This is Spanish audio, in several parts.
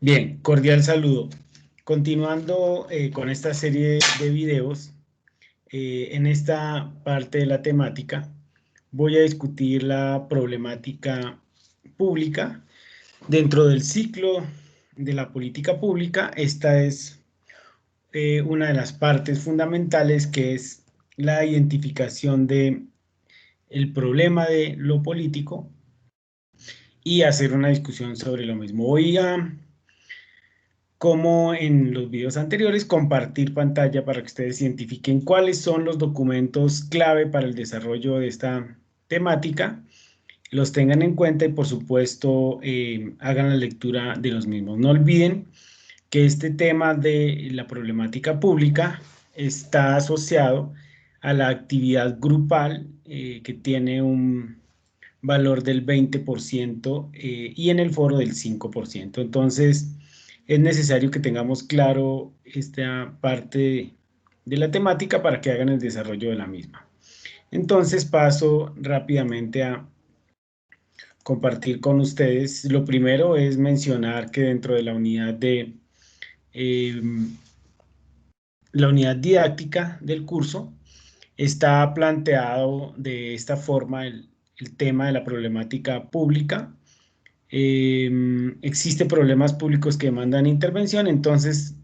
Bien, cordial saludo. Continuando con esta serie de videos, en esta parte de la temática voy a discutir la problemática pública. Dentro del ciclo de la política pública, esta es una de las partes fundamentales, que es la identificación de el problema de lo político y hacer una discusión sobre lo mismo. Voy a, como en los videos anteriores, compartir pantalla para que ustedes identifiquen cuáles son los documentos clave para el desarrollo de esta temática, los tengan en cuenta y por supuesto hagan la lectura de los mismos. No olviden que este tema de la problemática pública está asociado a la actividad grupal, que tiene un valor del 20%, y en el foro del 5%. Entonces, es necesario que tengamos claro esta parte de la temática para que hagan el desarrollo de la misma. Entonces, paso rápidamente a compartir con ustedes. Lo primero es mencionar que dentro de eh, la unidad didáctica del curso está planteado de esta forma el tema de la problemática pública. Existen problemas públicos que demandan intervención. Entonces,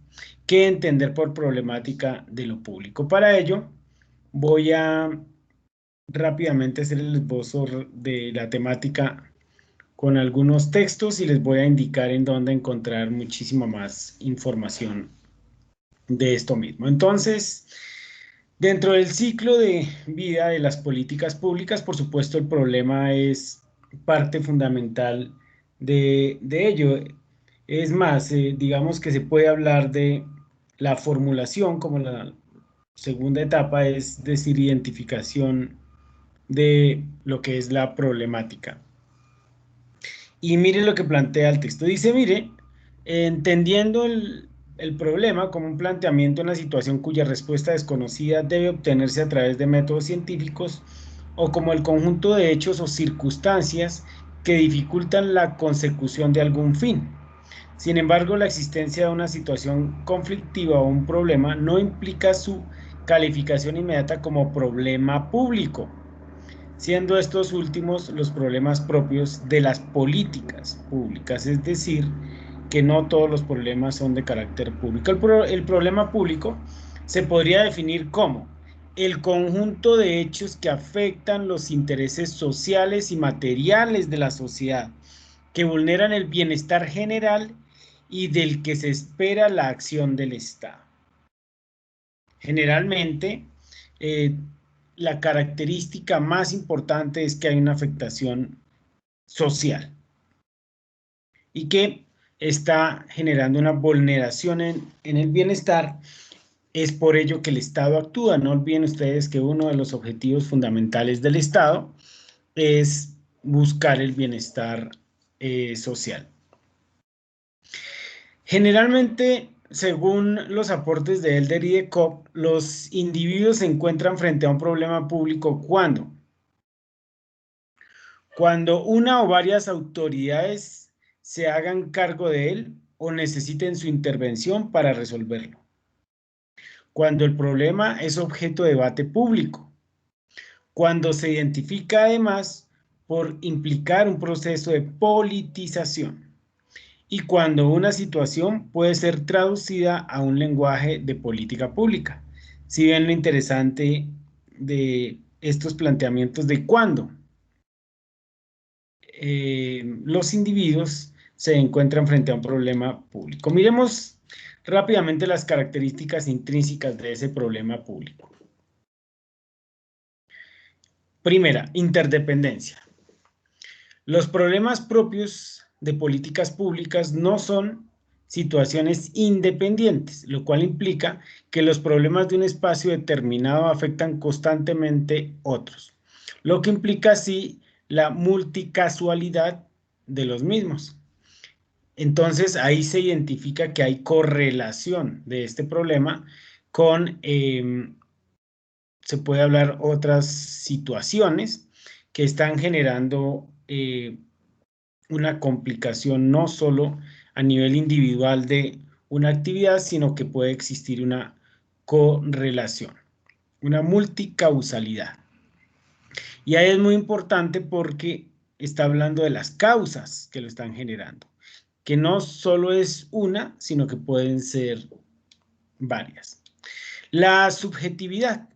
¿qué entender por problemática de lo público? Para ello, voy a rápidamente hacer el esbozo de la temática con algunos textos y les voy a indicar en dónde encontrar muchísima más información de esto mismo. Entonces, dentro del ciclo de vida de las políticas públicas, por supuesto, el problema es parte fundamental de ello. Es más, digamos que se puede hablar de la formulación como la segunda etapa, es decir, identificación de lo que es la problemática. Y mire lo que plantea el texto. Dice, mire, entendiendo el problema como un planteamiento en una situación cuya respuesta desconocida debe obtenerse a través de métodos científicos, o como el conjunto de hechos o circunstancias que dificultan la consecución de algún fin. Sin embargo, la existencia de una situación conflictiva o un problema no implica su calificación inmediata como problema público, siendo estos últimos los problemas propios de las políticas públicas, es decir, que no todos los problemas son de carácter público. El problema público se podría definir como el conjunto de hechos que afectan los intereses sociales y materiales de la sociedad, que vulneran el bienestar general y del que se espera la acción del Estado. Generalmente, eh, la característica más importante es que hay una afectación social y que está generando una vulneración en el bienestar. Es por ello que el Estado actúa. No olviden ustedes que uno de los objetivos fundamentales del Estado es buscar el bienestar social. Generalmente, según los aportes de Elder y de Cobb, los individuos se encuentran frente a un problema público cuando una o varias autoridades se hagan cargo de él o necesiten su intervención para resolverlo. Cuando el problema es objeto de debate público. Cuando se identifica además por implicar un proceso de politización. Y cuando una situación puede ser traducida a un lenguaje de política pública. Si ven lo interesante de estos planteamientos de cuándo los individuos se encuentran frente a un problema público. Miremos rápidamente las características intrínsecas de ese problema público. Primera, interdependencia. Los problemas propios de políticas públicas no son situaciones independientes, lo cual implica que los problemas de un espacio determinado afectan constantemente otros, lo que implica así la multicasualidad de los mismos. Entonces, ahí se identifica que hay correlación de este problema con, se puede hablar otras situaciones que están generando una complicación no solo a nivel individual de una actividad, sino que puede existir una correlación, una multicausalidad. Y ahí es muy importante porque está hablando de las causas que lo están generando, que no solo es una, sino que pueden ser varias. La subjetividad.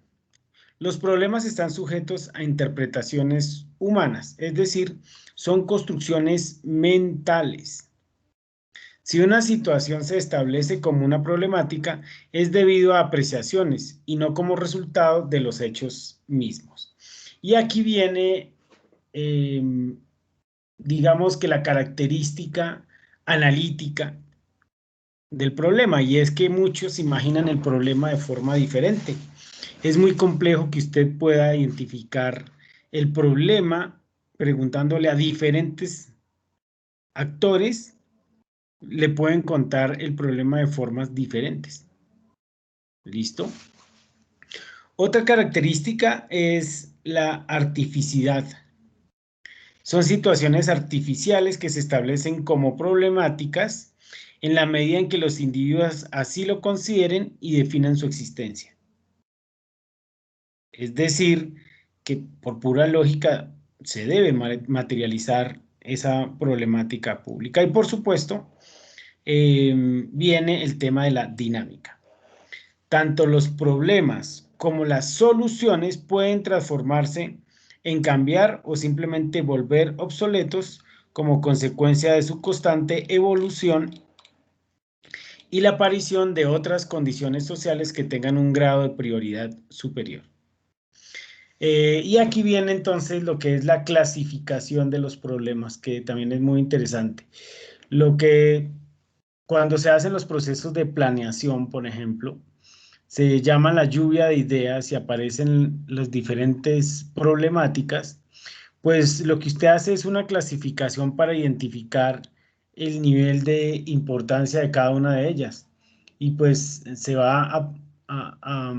Los problemas están sujetos a interpretaciones humanas, es decir, son construcciones mentales. Si una situación se establece como una problemática, es debido a apreciaciones y no como resultado de los hechos mismos. Y aquí viene, digamos que la característica analítica del problema, y es que muchos imaginan el problema de forma diferente. Es muy complejo que usted pueda identificar el problema preguntándole a diferentes actores, le pueden contar el problema de formas diferentes. ¿Listo? Otra característica es la artificialidad. Son situaciones artificiales que se establecen como problemáticas en la medida en que los individuos así lo consideren y definan su existencia. Es decir, que por pura lógica se debe materializar esa problemática pública. Y por supuesto, viene el tema de la dinámica. Tanto los problemas como las soluciones pueden transformarse en cambiar o simplemente volver obsoletos como consecuencia de su constante evolución y la aparición de otras condiciones sociales que tengan un grado de prioridad superior. Y aquí viene entonces lo que es la clasificación de los problemas, que también es muy interesante. Lo que cuando se hacen los procesos de planeación, por ejemplo, se llama la lluvia de ideas y aparecen las diferentes problemáticas, pues lo que usted hace es una clasificación para identificar el nivel de importancia de cada una de ellas. Y pues se va a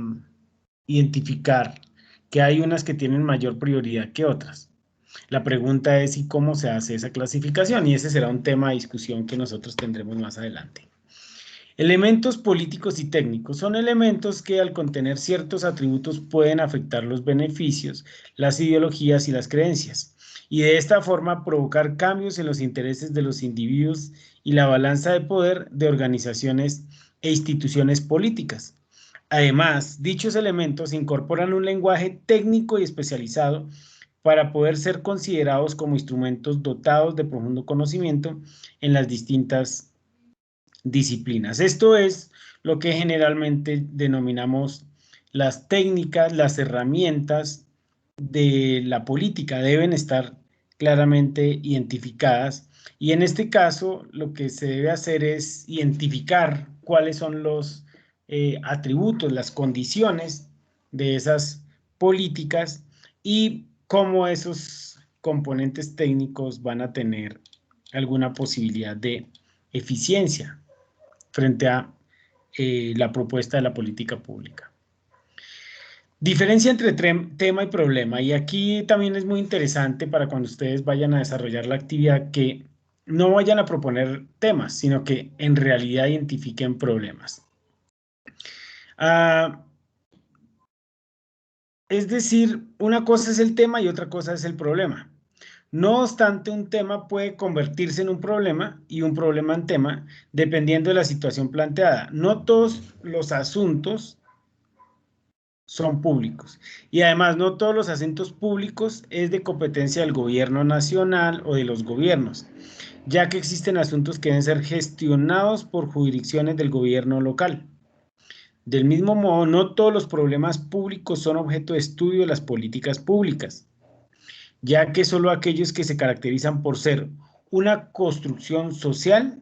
identificar que hay unas que tienen mayor prioridad que otras. La pregunta es ¿y cómo se hace esa clasificación? Y ese será un tema de discusión que nosotros tendremos más adelante. Elementos políticos y técnicos son elementos que al contener ciertos atributos pueden afectar los beneficios, las ideologías y las creencias, y de esta forma provocar cambios en los intereses de los individuos y la balanza de poder de organizaciones e instituciones políticas. Además, dichos elementos incorporan un lenguaje técnico y especializado para poder ser considerados como instrumentos dotados de profundo conocimiento en las distintas disciplinas. Esto es lo que generalmente denominamos las técnicas, las herramientas de la política deben estar claramente identificadas y en este caso lo que se debe hacer es identificar cuáles son los atributos, las condiciones de esas políticas y cómo esos componentes técnicos van a tener alguna posibilidad de eficiencia frente a la propuesta de la política pública. Diferencia entre tema y problema, y aquí también es muy interesante para cuando ustedes vayan a desarrollar la actividad que no vayan a proponer temas, sino que en realidad identifiquen problemas. Es decir, una cosa es el tema y otra cosa es el problema. No obstante, un tema puede convertirse en un problema y un problema en tema, dependiendo de la situación planteada. No todos los asuntos son públicos. Y además, no todos los asuntos públicos es de competencia del gobierno nacional o de los gobiernos, ya que existen asuntos que deben ser gestionados por jurisdicciones del gobierno local. Del mismo modo, no todos los problemas públicos son objeto de estudio de las políticas públicas, ya que solo aquellos que se caracterizan por ser una construcción social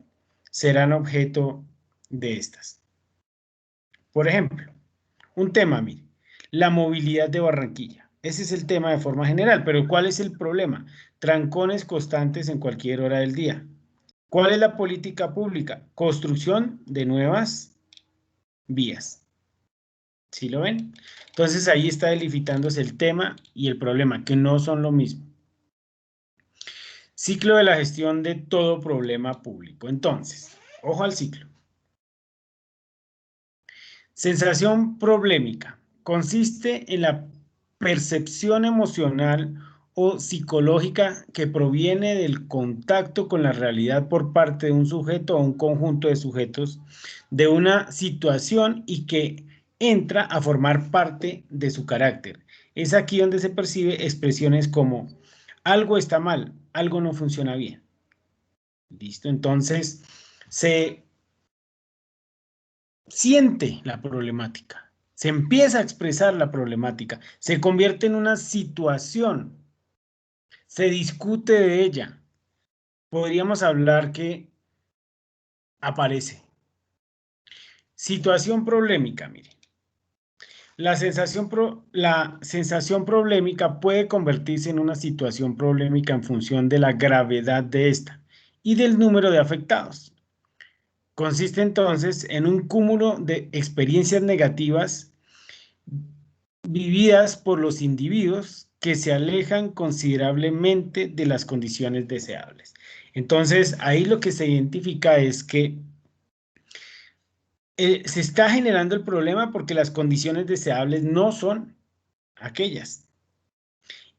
serán objeto de estas. Por ejemplo, un tema, mire, la movilidad de Barranquilla. Ese es el tema de forma general, pero ¿cuál es el problema? Trancones constantes en cualquier hora del día. ¿Cuál es la política pública? Construcción de nuevas vías. ¿Sí lo ven? Entonces ahí está delimitándose el tema y el problema, que no son lo mismo. Ciclo de la gestión de todo problema público. Entonces, ojo al ciclo. Sensación problemática. Consiste en la percepción emocional o psicológica que proviene del contacto con la realidad por parte de un sujeto o un conjunto de sujetos de una situación y que entra a formar parte de su carácter. Es aquí donde se percibe expresiones como algo está mal, algo no funciona bien. ¿Listo? Entonces, se siente la problemática, se empieza a expresar la problemática, se convierte en una situación, se discute de ella. Podríamos hablar que aparece. Situación problemática, mire. La sensación problemática puede convertirse en una situación problemática en función de la gravedad de esta y del número de afectados. Consiste entonces en un cúmulo de experiencias negativas vividas por los individuos que se alejan considerablemente de las condiciones deseables. Entonces, ahí lo que se identifica es que se está generando el problema porque las condiciones deseables no son aquellas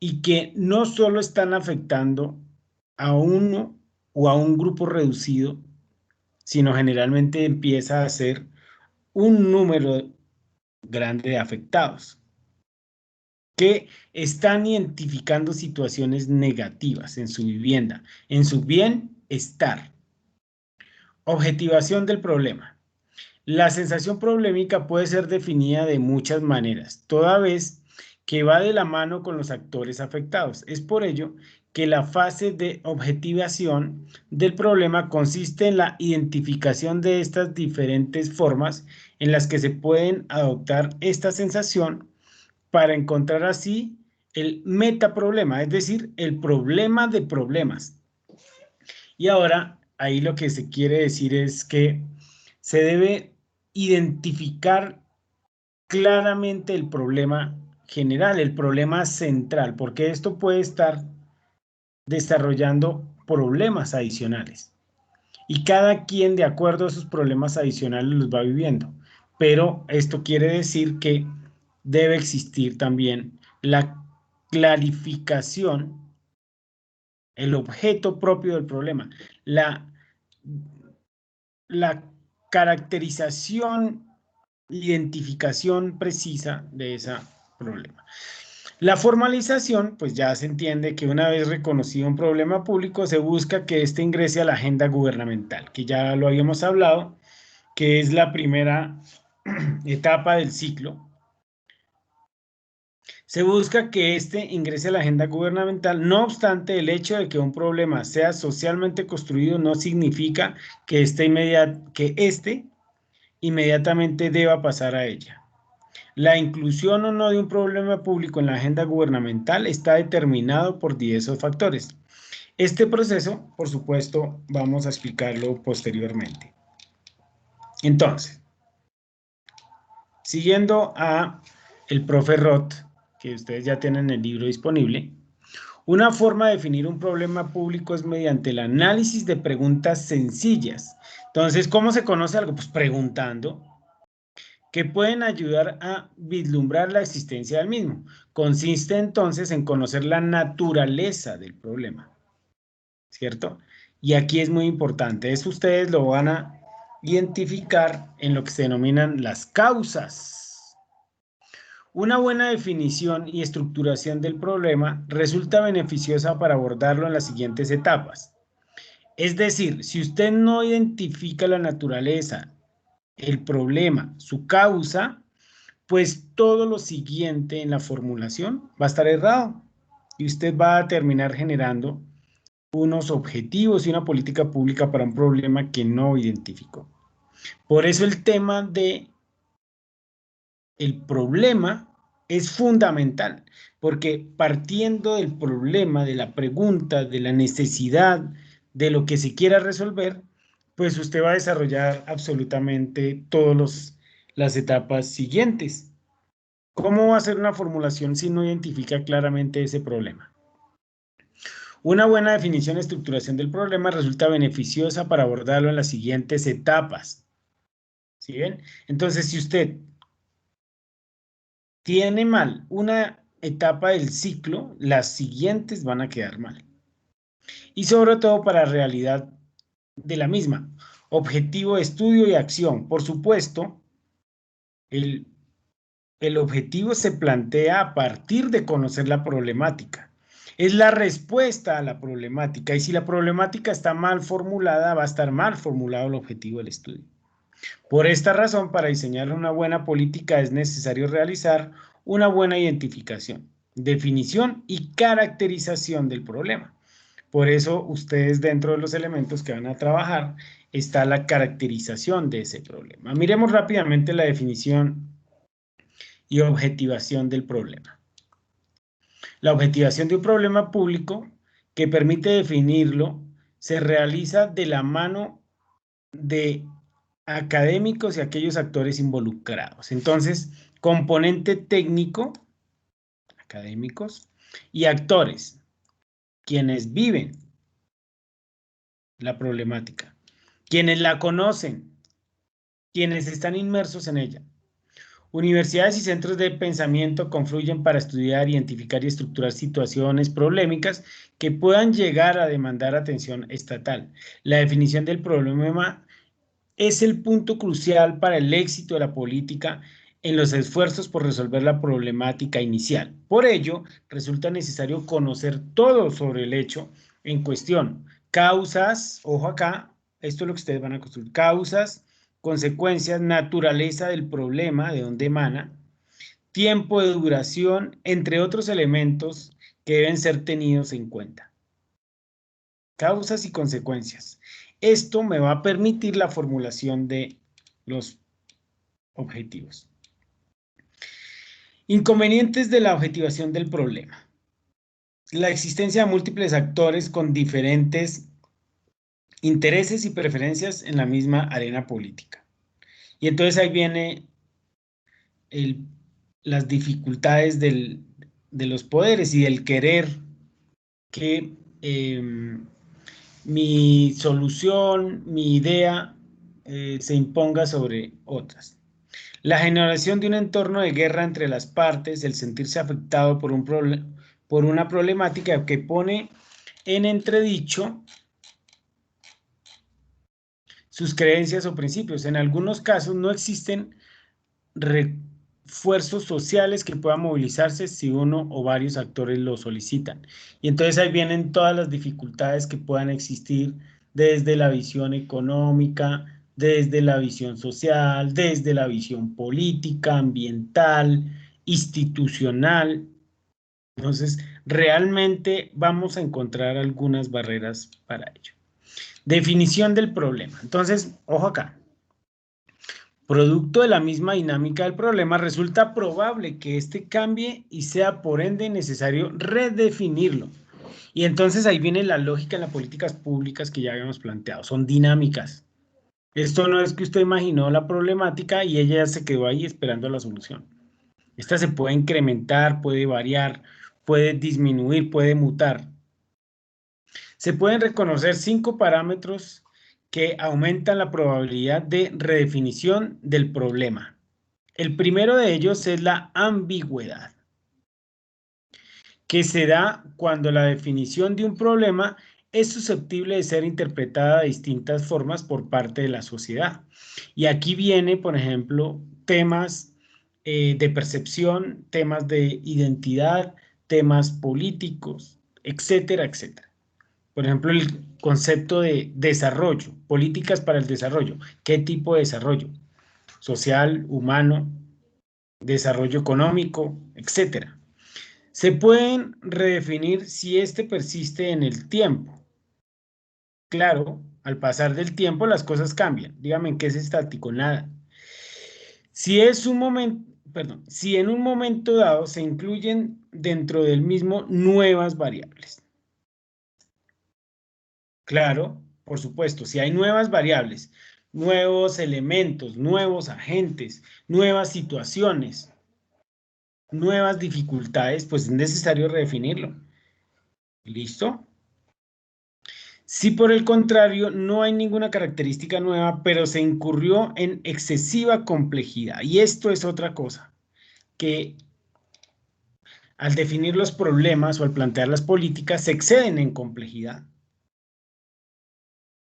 y que no solo están afectando a uno o a un grupo reducido, sino generalmente empieza a ser un número grande de afectados que están identificando situaciones negativas en su vivienda, en su bienestar. Objetivación del problema. La sensación problemática puede ser definida de muchas maneras, toda vez que va de la mano con los actores afectados. Es por ello que la fase de objetivación del problema consiste en la identificación de estas diferentes formas en las que se pueden adoptar esta sensación para encontrar así el metaproblema, es decir, el problema de problemas. Y ahora, ahí lo que se quiere decir es que se debe identificar claramente el problema general, el problema central, porque esto puede estar desarrollando problemas adicionales. Y cada quien, de acuerdo a sus problemas adicionales, los va viviendo. Pero esto quiere decir que debe existir también la clarificación, el objeto propio del problema, la caracterización, identificación precisa de ese problema. La formalización, pues ya se entiende que una vez reconocido un problema público, se busca que éste ingrese a la agenda gubernamental, que ya lo habíamos hablado, que es la primera etapa del ciclo. Se busca que éste ingrese a la agenda gubernamental, no obstante, el hecho de que un problema sea socialmente construido no significa que éste inmediatamente deba pasar a ella. La inclusión o no de un problema público en la agenda gubernamental está determinado por diversos factores. Este proceso, por supuesto, vamos a explicarlo posteriormente. Entonces, siguiendo a el profe Roth, que ustedes ya tienen el libro disponible, una forma de definir un problema público es mediante el análisis de preguntas sencillas. Entonces, ¿cómo se conoce algo? Pues preguntando, que pueden ayudar a vislumbrar la existencia del mismo. Consiste entonces en conocer la naturaleza del problema, ¿cierto? Y aquí es muy importante, eso ustedes lo van a identificar en lo que se denominan las causas. Una buena definición y estructuración del problema resulta beneficiosa para abordarlo en las siguientes etapas. Es decir, si usted no identifica la naturaleza, el problema, su causa, pues todo lo siguiente en la formulación va a estar errado y usted va a terminar generando unos objetivos y una política pública para un problema que no identificó. Por eso el tema de el problema es fundamental, porque partiendo del problema, de la pregunta, de la necesidad, de lo que se quiera resolver, pues usted va a desarrollar absolutamente todas las etapas siguientes. ¿Cómo va a ser una formulación si no identifica claramente ese problema? Una buena definición y estructuración del problema resulta beneficiosa para abordarlo en las siguientes etapas. ¿Sí ven? Entonces, si usted tiene mal una etapa del ciclo, las siguientes van a quedar mal. Y sobre todo para realidad de la misma. Objetivo, estudio y acción. Por supuesto, el objetivo se plantea a partir de conocer la problemática. Es la respuesta a la problemática. Y si la problemática está mal formulada, va a estar mal formulado el objetivo del estudio. Por esta razón, para diseñar una buena política es necesario realizar una buena identificación, definición y caracterización del problema. Por eso, ustedes dentro de los elementos que van a trabajar está la caracterización de ese problema. Miremos rápidamente la definición y objetivación del problema. La objetivación de un problema público que permite definirlo se realiza de la mano de académicos y aquellos actores involucrados. Entonces, componente técnico, académicos, y actores, quienes viven la problemática, quienes la conocen, quienes están inmersos en ella. Universidades y centros de pensamiento confluyen para estudiar, identificar y estructurar situaciones problemáticas que puedan llegar a demandar atención estatal. La definición del problema es el punto crucial para el éxito de la política en los esfuerzos por resolver la problemática inicial. Por ello, resulta necesario conocer todo sobre el hecho en cuestión. Causas, ojo acá, esto es lo que ustedes van a construir, causas, consecuencias, naturaleza del problema, de dónde emana, tiempo de duración, entre otros elementos que deben ser tenidos en cuenta. Causas y consecuencias. Esto me va a permitir la formulación de los objetivos. Inconvenientes de la objetivación del problema. La existencia de múltiples actores con diferentes intereses y preferencias en la misma arena política. Y entonces ahí viene las dificultades de los poderes y del querer que mi solución, mi idea se imponga sobre otras. La generación de un entorno de guerra entre las partes, el sentirse afectado por una problemática que pone en entredicho sus creencias o principios. En algunos casos no existen refuerzos sociales que puedan movilizarse si uno o varios actores lo solicitan. Y entonces ahí vienen todas las dificultades que puedan existir desde la visión económica, desde la visión social, desde la visión política, ambiental, institucional. Entonces, realmente vamos a encontrar algunas barreras para ello. Definición del problema. Entonces, ojo acá. Producto de la misma dinámica del problema, resulta probable que este cambie y sea por ende necesario redefinirlo. Y entonces ahí viene la lógica en las políticas públicas que ya habíamos planteado, son dinámicas. Esto no es que usted imaginó la problemática y ella ya se quedó ahí esperando la solución. Esta se puede incrementar, puede variar, puede disminuir, puede mutar. Se pueden reconocer 5 parámetros que aumentan la probabilidad de redefinición del problema. El primero de ellos es la ambigüedad, que se da cuando la definición de un problema es susceptible de ser interpretada de distintas formas por parte de la sociedad. Y aquí viene, por ejemplo, temas de percepción, temas de identidad, temas políticos, etcétera, etcétera. Por ejemplo, el concepto de desarrollo, políticas para el desarrollo. ¿Qué tipo de desarrollo? Social, humano, desarrollo económico, etcétera. Se pueden redefinir si este persiste en el tiempo. Claro, al pasar del tiempo las cosas cambian. Dígame en qué es estático, nada. Si en un momento dado se incluyen dentro del mismo nuevas variables. Claro, por supuesto, si hay nuevas variables, nuevos elementos, nuevos agentes, nuevas situaciones, nuevas dificultades, pues es necesario redefinirlo. ¿Listo? Si por el contrario no hay ninguna característica nueva, pero se incurrió en excesiva complejidad. Y esto es otra cosa, que al definir los problemas o al plantear las políticas se exceden en complejidad.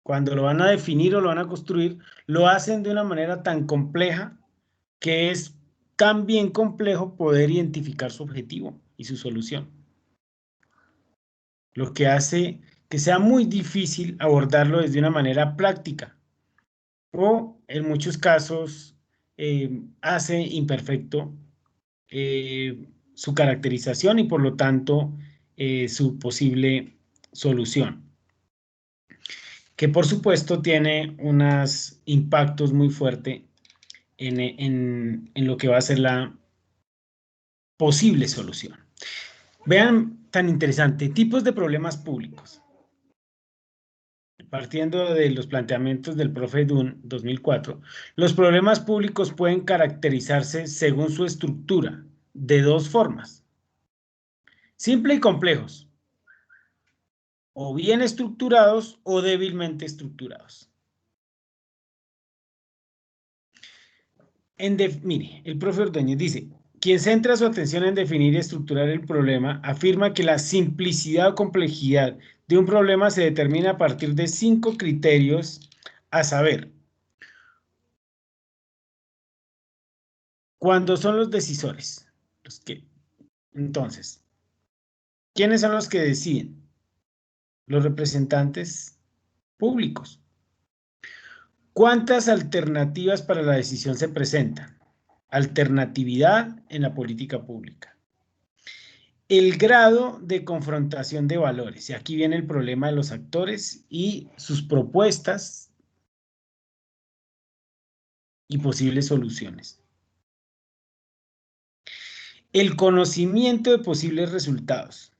Cuando lo van a definir o lo van a construir, lo hacen de una manera tan compleja que es tan bien complejo poder identificar su objetivo y su solución. Lo que hace que sea muy difícil abordarlo desde una manera práctica o en muchos casos hace imperfecto su caracterización y por lo tanto su posible solución, que por supuesto tiene unos impactos muy fuertes en lo que va a ser la posible solución. Vean, tan interesante, tipos de problemas públicos. Partiendo de los planteamientos del profe Dunn 2004, los problemas públicos pueden caracterizarse según su estructura de dos formas: simple y complejos, o bien estructurados o débilmente estructurados. Mire, el profe Ordóñez dice: quien centra su atención en definir y estructurar el problema afirma que la simplicidad o complejidad de un problema se determina a partir de 5 criterios, a saber, cuándo son los decisores. Entonces, ¿quiénes son los que deciden? Los representantes públicos. ¿Cuántas alternativas para la decisión se presentan? Alternatividad en la política pública. El grado de confrontación de valores. Y aquí viene el problema de los actores y sus propuestas y posibles soluciones. El conocimiento de posibles resultados.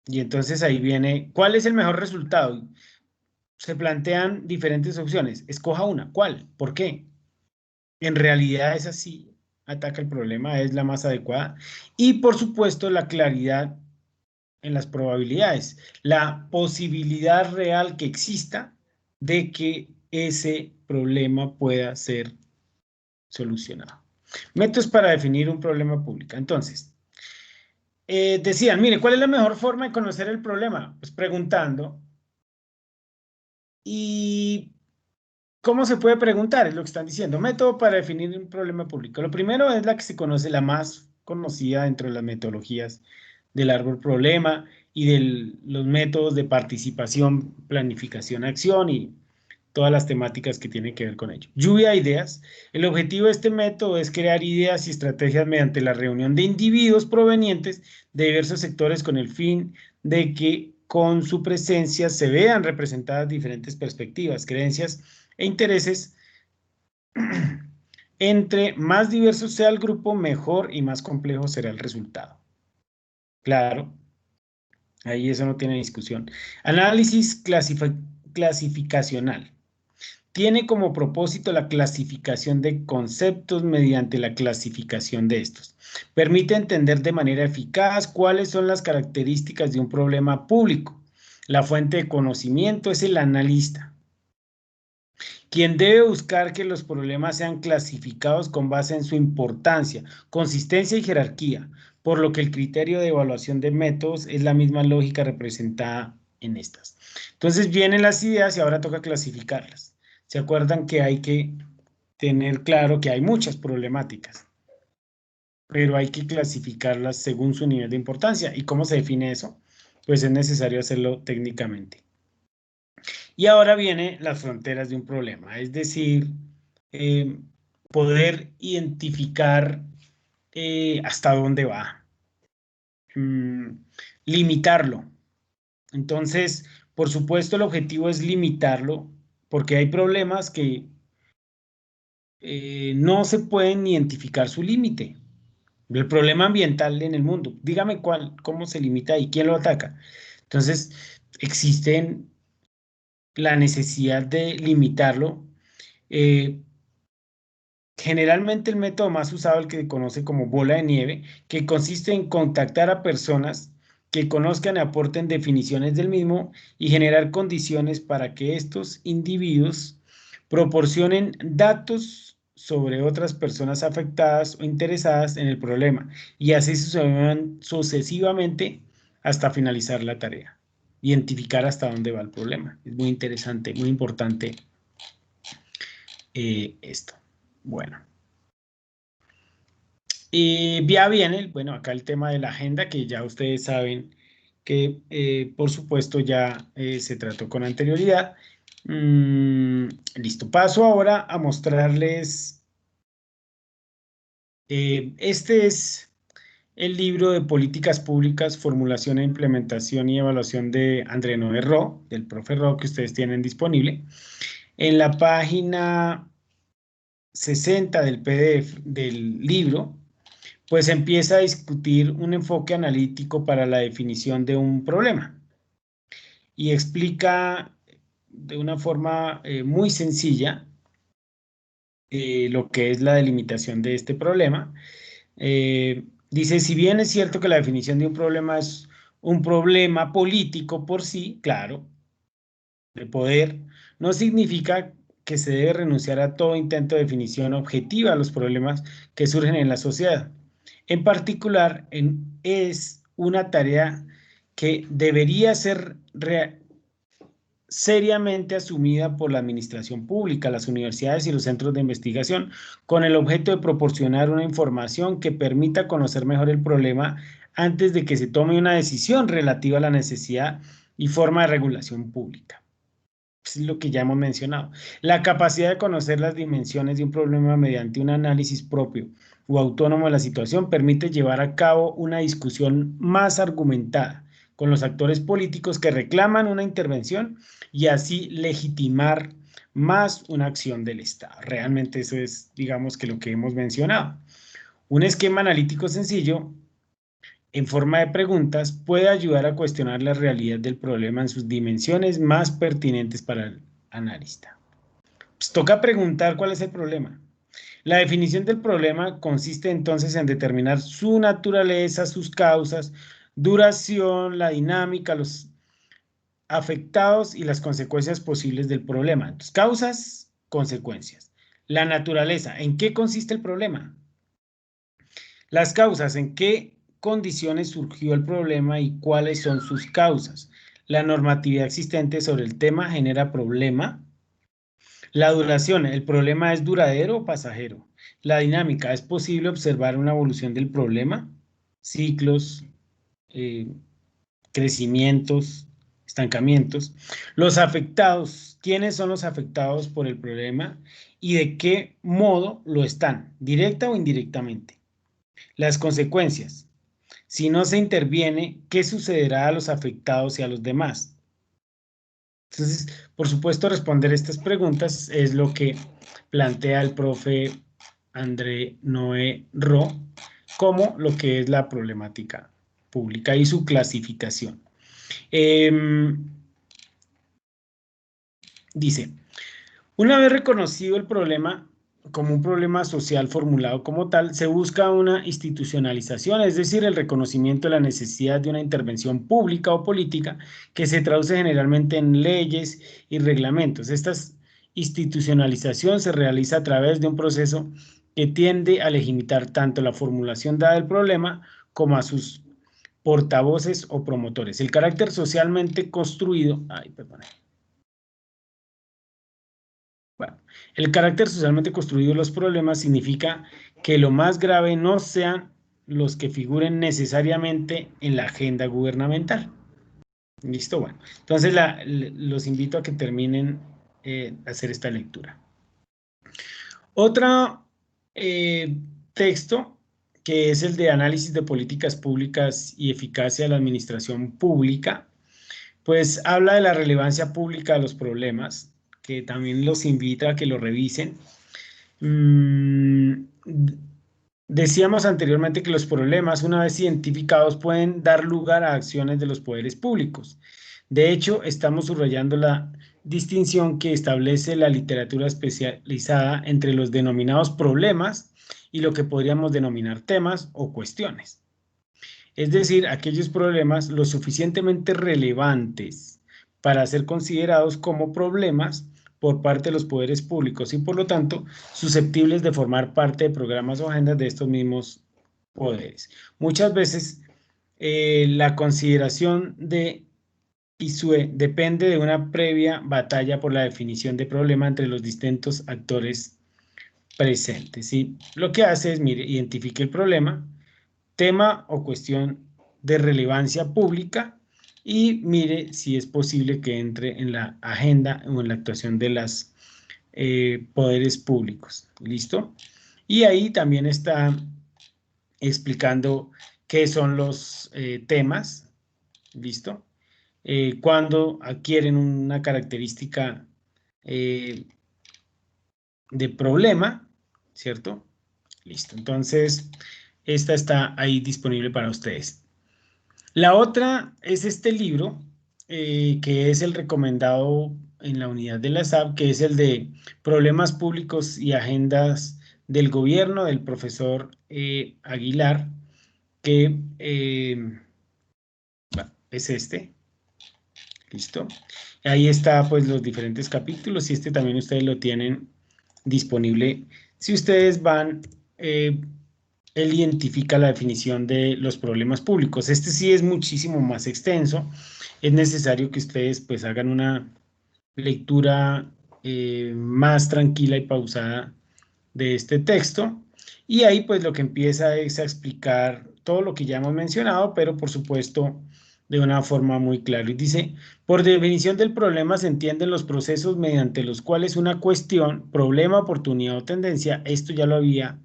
Y entonces ahí viene, ¿cuál es el mejor resultado? Se plantean diferentes opciones. Escoja una. ¿Cuál? ¿Por qué? En realidad es así. Ataca el problema, es la más adecuada. Y por supuesto la claridad en las probabilidades, la posibilidad real que exista de que ese problema pueda ser solucionado. Métodos para definir un problema público. Entonces, decían, mire, ¿cuál es la mejor forma de conocer el problema? Pues preguntando. ¿Y cómo se puede preguntar? Es lo que están diciendo. Método para definir un problema público. Lo primero es la que se conoce, la más conocida dentro de las metodologías del árbol problema y de los métodos de participación, planificación, acción y todas las temáticas que tienen que ver con ello. Lluvia de ideas. El objetivo de este método es crear ideas y estrategias mediante la reunión de individuos provenientes de diversos sectores con el fin de que con su presencia se vean representadas diferentes perspectivas, creencias e intereses. Entre más diverso sea el grupo, mejor y más complejo será el resultado. Claro, ahí eso no tiene discusión. Análisis clasificacional. Tiene como propósito la clasificación de conceptos mediante la clasificación de estos. Permite entender de manera eficaz cuáles son las características de un problema público. La fuente de conocimiento es el analista, quien debe buscar que los problemas sean clasificados con base en su importancia, consistencia y jerarquía, por lo que el criterio de evaluación de métodos es la misma lógica representada en estas. Entonces vienen las ideas y ahora toca clasificarlas. ¿Se acuerdan que hay que tener claro que hay muchas problemáticas, pero hay que clasificarlas según su nivel de importancia? ¿Y cómo se define eso? Pues es necesario hacerlo técnicamente. Y ahora vienen las fronteras de un problema, es decir, eh, poder identificar hasta dónde va, limitarlo. Entonces, por supuesto, el objetivo es limitarlo, porque hay problemas que no se pueden identificar su límite. El problema ambiental en el mundo, dígame cómo se limita y quién lo ataca. Entonces, existen la necesidad de limitarlo. Generalmente el método más usado, el que se conoce como bola de nieve, que consiste en contactar a personas que conozcan y aporten definiciones del mismo y generar condiciones para que estos individuos proporcionen datos sobre otras personas afectadas o interesadas en el problema y así sucesivamente hasta finalizar la tarea. Identificar hasta dónde va el problema. Es muy interesante, muy importante esto. Bueno. Y ya viene, bueno, acá el tema de la agenda, que ya ustedes saben que por supuesto ya se trató con anterioridad. Listo, paso ahora a mostrarles, este es el libro de Políticas Públicas, Formulación e Implementación y Evaluación de André Noé Ro, del profe Ro, que ustedes tienen disponible. En la página 60 del PDF del libro, pues empieza a discutir un enfoque analítico para la definición de un problema y explica de una forma muy sencilla lo que es la delimitación de este problema. Dice, si bien es cierto que la definición de un problema es un problema político por sí, claro, de poder, no significa que se debe renunciar a todo intento de definición objetiva a los problemas que surgen en la sociedad. En particular, es una tarea que debería ser seriamente asumida por la administración pública, las universidades y los centros de investigación, con el objeto de proporcionar una información que permita conocer mejor el problema antes de que se tome una decisión relativa a la necesidad y forma de regulación pública. Es lo que ya hemos mencionado. La capacidad de conocer las dimensiones de un problema mediante un análisis propio o autónomo de la situación permite llevar a cabo una discusión más argumentada con los actores políticos que reclaman una intervención y así legitimar más una acción del Estado. Realmente eso es, digamos, que lo que hemos mencionado. Un esquema analítico sencillo en forma de preguntas puede ayudar a cuestionar la realidad del problema en sus dimensiones más pertinentes para el analista. Pues toca preguntar cuál es el problema. La definición del problema consiste entonces en determinar su naturaleza, sus causas, duración, la dinámica, los afectados y las consecuencias posibles del problema. Entonces, causas, consecuencias. La naturaleza, ¿en qué consiste el problema? Las causas, ¿en qué condiciones surgió el problema y cuáles son sus causas? La normatividad existente sobre el tema genera problema. La duración, ¿el problema es duradero o pasajero? La dinámica, ¿es posible observar una evolución del problema? Ciclos, crecimientos, estancamientos. Los afectados, ¿quiénes son los afectados por el problema y de qué modo lo están, directa o indirectamente? Las consecuencias, si no se interviene, ¿qué sucederá a los afectados y a los demás? Entonces, por supuesto, responder estas preguntas es lo que plantea el profe André Noé Ro como lo que es la problemática pública y su clasificación. Dice, una vez reconocido el problema como un problema social formulado como tal, se busca una institucionalización, es decir, el reconocimiento de la necesidad de una intervención pública o política que se traduce generalmente en leyes y reglamentos. Esta institucionalización se realiza a través de un proceso que tiende a legitimar tanto la formulación dada del problema como a sus portavoces o promotores. El carácter socialmente construido, Bueno, el carácter socialmente construido de los problemas significa que lo más grave no sean los que figuren necesariamente en la agenda gubernamental. ¿Listo? Bueno, entonces los invito a que terminen de hacer esta lectura. Otro texto que es el de análisis de políticas públicas y eficacia de la administración pública, pues habla de la relevancia pública de los problemas, que también los invita a que lo revisen. Decíamos anteriormente que los problemas, una vez identificados, pueden dar lugar a acciones de los poderes públicos. De hecho, estamos subrayando la distinción que establece la literatura especializada entre los denominados problemas y lo que podríamos denominar temas o cuestiones. es decir, aquellos problemas lo suficientemente relevantes para ser considerados como problemas por parte de los poderes públicos y por lo tanto susceptibles de formar parte de programas o agendas de estos mismos poderes. Muchas veces la consideración de ISUE depende de una previa batalla por la definición de problema entre los distintos actores presentes. ¿Sí? Lo que hace es, mire, identifique el problema, tema o cuestión de relevancia pública y mire si es posible que entre en la agenda o en la actuación de los poderes públicos. ¿Listo? Y ahí también está explicando qué son los temas. ¿Listo? Cuando adquieren una característica de problema, ¿cierto? Listo. Entonces, esta está ahí disponible para ustedes. La otra es este libro, que es el recomendado en la unidad de la SAP, que es el de Problemas Públicos y Agendas del Gobierno, del profesor Aguilar, que es este. ¿Listo? Ahí está pues los diferentes capítulos y este también ustedes lo tienen disponible. Si ustedes van, él identifica la definición de los problemas públicos. Este sí es muchísimo más extenso. Es necesario que ustedes pues hagan una lectura más tranquila y pausada de este texto. Y ahí pues lo que empieza es a explicar todo lo que ya hemos mencionado, pero por supuesto de una forma muy clara. Y dice, por definición del problema se entienden los procesos mediante los cuales una cuestión, problema, oportunidad o tendencia, esto ya lo había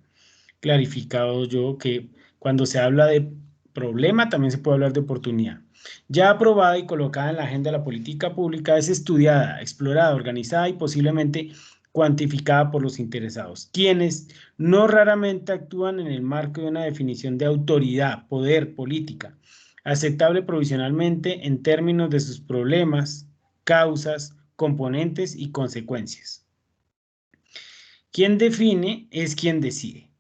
clarificado yo, que cuando se habla de problema también se puede hablar de oportunidad. Ya aprobada y colocada en la agenda de la política pública, es estudiada, explorada, organizada y posiblemente cuantificada por los interesados, quienes no raramente actúan en el marco de una definición de autoridad, poder, política, aceptable provisionalmente en términos de sus problemas, causas, componentes y consecuencias. Quien define es quien decide.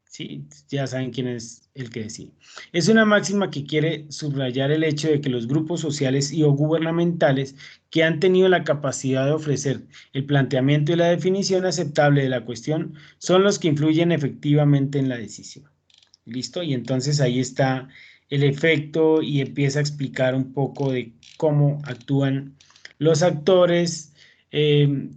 Sí, ya saben quién es el que decide. Es una máxima que quiere subrayar el hecho de que los grupos sociales y o gubernamentales que han tenido la capacidad de ofrecer el planteamiento y la definición aceptable de la cuestión son los que influyen efectivamente en la decisión. ¿Listo? Y entonces ahí está el efecto y empieza a explicar un poco de cómo actúan los actores,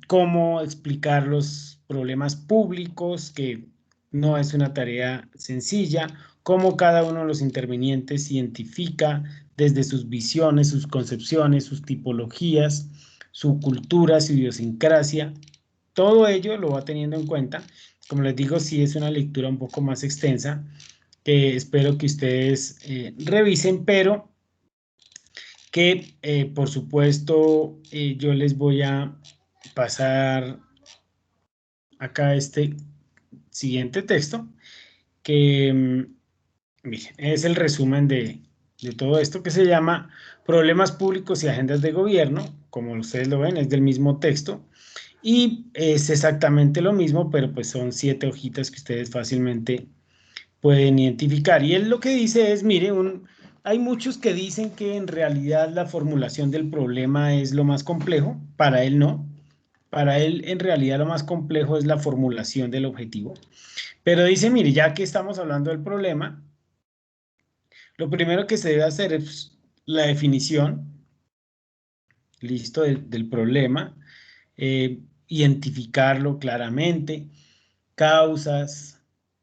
cómo explicar los problemas públicos, que no es una tarea sencilla, cómo cada uno de los intervinientes identifica desde sus visiones, sus concepciones, sus tipologías, su cultura, su idiosincrasia. Todo ello lo va teniendo en cuenta. Como les digo, sí es una lectura un poco más extensa, que espero que ustedes revisen, pero que por supuesto yo les voy a pasar acá este siguiente texto, que miren, es el resumen de todo esto, que se llama Problemas Públicos y Agendas de Gobierno. Como ustedes lo ven, es del mismo texto y es exactamente lo mismo, pero pues son 7 hojitas que ustedes fácilmente pueden identificar. Y él lo que dice es, mire, hay muchos que dicen que en realidad la formulación del problema es lo más complejo, para él no. Para él en realidad lo más complejo es la formulación del objetivo. Pero dice, mire, ya que estamos hablando del problema, lo primero que se debe hacer es la definición, listo, del problema, identificarlo claramente, causas,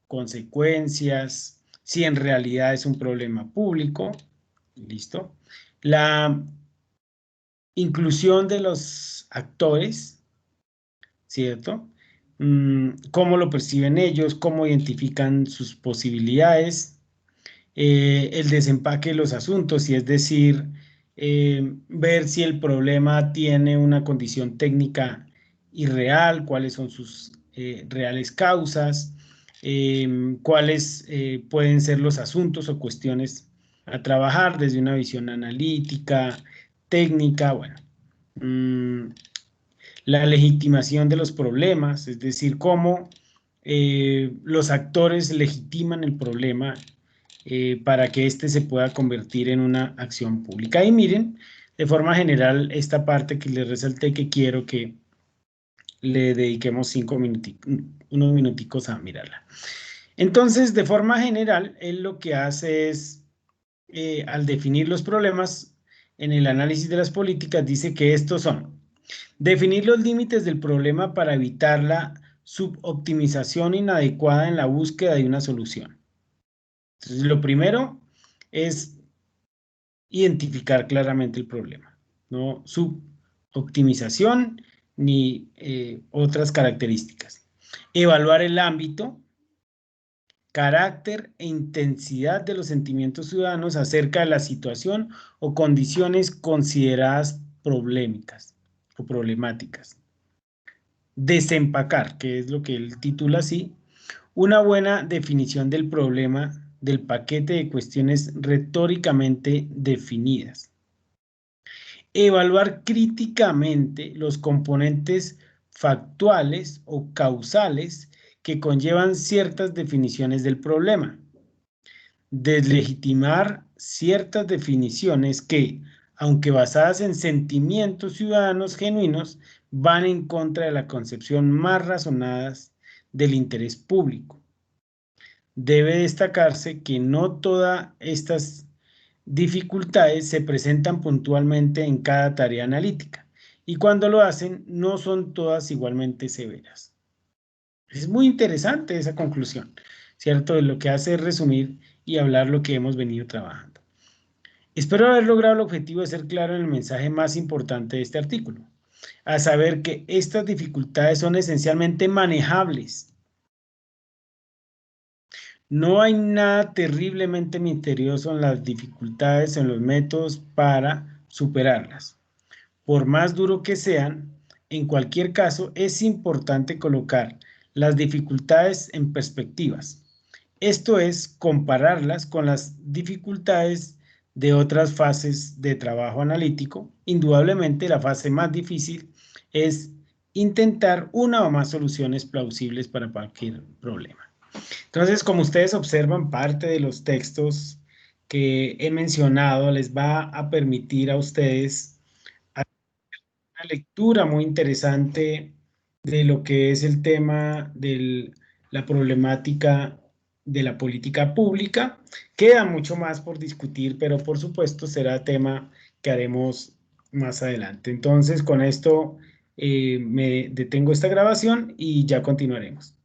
consecuencias, si en realidad es un problema público, listo. La inclusión de los actores, ¿cierto? Cómo lo perciben ellos, cómo identifican sus posibilidades, el desempaque de los asuntos, y es decir, ver si el problema tiene una condición técnica y real, cuáles son sus reales causas, cuáles pueden ser los asuntos o cuestiones a trabajar desde una visión analítica, técnica, bueno, la legitimación de los problemas, es decir, cómo los actores legitiman el problema para que éste se pueda convertir en una acción pública. Y miren, de forma general, esta parte que les resalté que quiero que le dediquemos unos minuticos a mirarla. Entonces, de forma general, él lo que hace es, al definir los problemas en el análisis de las políticas, dice que estos son: definir los límites del problema para evitar la suboptimización inadecuada en la búsqueda de una solución. Entonces, lo primero es identificar claramente el problema, no suboptimización ni otras características. Evaluar el ámbito, carácter e intensidad de los sentimientos ciudadanos acerca de la situación o condiciones consideradas problemáticas o problemáticas. Desempacar, que es lo que él titula así, una buena definición del problema del paquete de cuestiones retóricamente definidas. Evaluar críticamente los componentes factuales o causales que conllevan ciertas definiciones del problema. Deslegitimar ciertas definiciones que, aunque basadas en sentimientos ciudadanos genuinos, van en contra de la concepción más razonadas del interés público. Debe destacarse que no todas estas dificultades se presentan puntualmente en cada tarea analítica y cuando lo hacen no son todas igualmente severas. Es muy interesante esa conclusión, ¿cierto? Lo que hace es resumir y hablar lo que hemos venido trabajando. Espero haber logrado el objetivo de ser claro en el mensaje más importante de este artículo, a saber que estas dificultades son esencialmente manejables. No hay nada terriblemente misterioso en las dificultades, en los métodos para superarlas. Por más duro que sean, en cualquier caso es importante colocar las dificultades en perspectivas. Esto es, compararlas con las dificultades de otras fases de trabajo analítico. Indudablemente la fase más difícil es intentar una o más soluciones plausibles para cualquier problema. Entonces, como ustedes observan, parte de los textos que he mencionado les va a permitir a ustedes una lectura muy interesante de lo que es el tema de la problemática de la política pública. Queda mucho más por discutir, pero por supuesto será tema que haremos más adelante. Entonces, con esto me detengo esta grabación y ya continuaremos.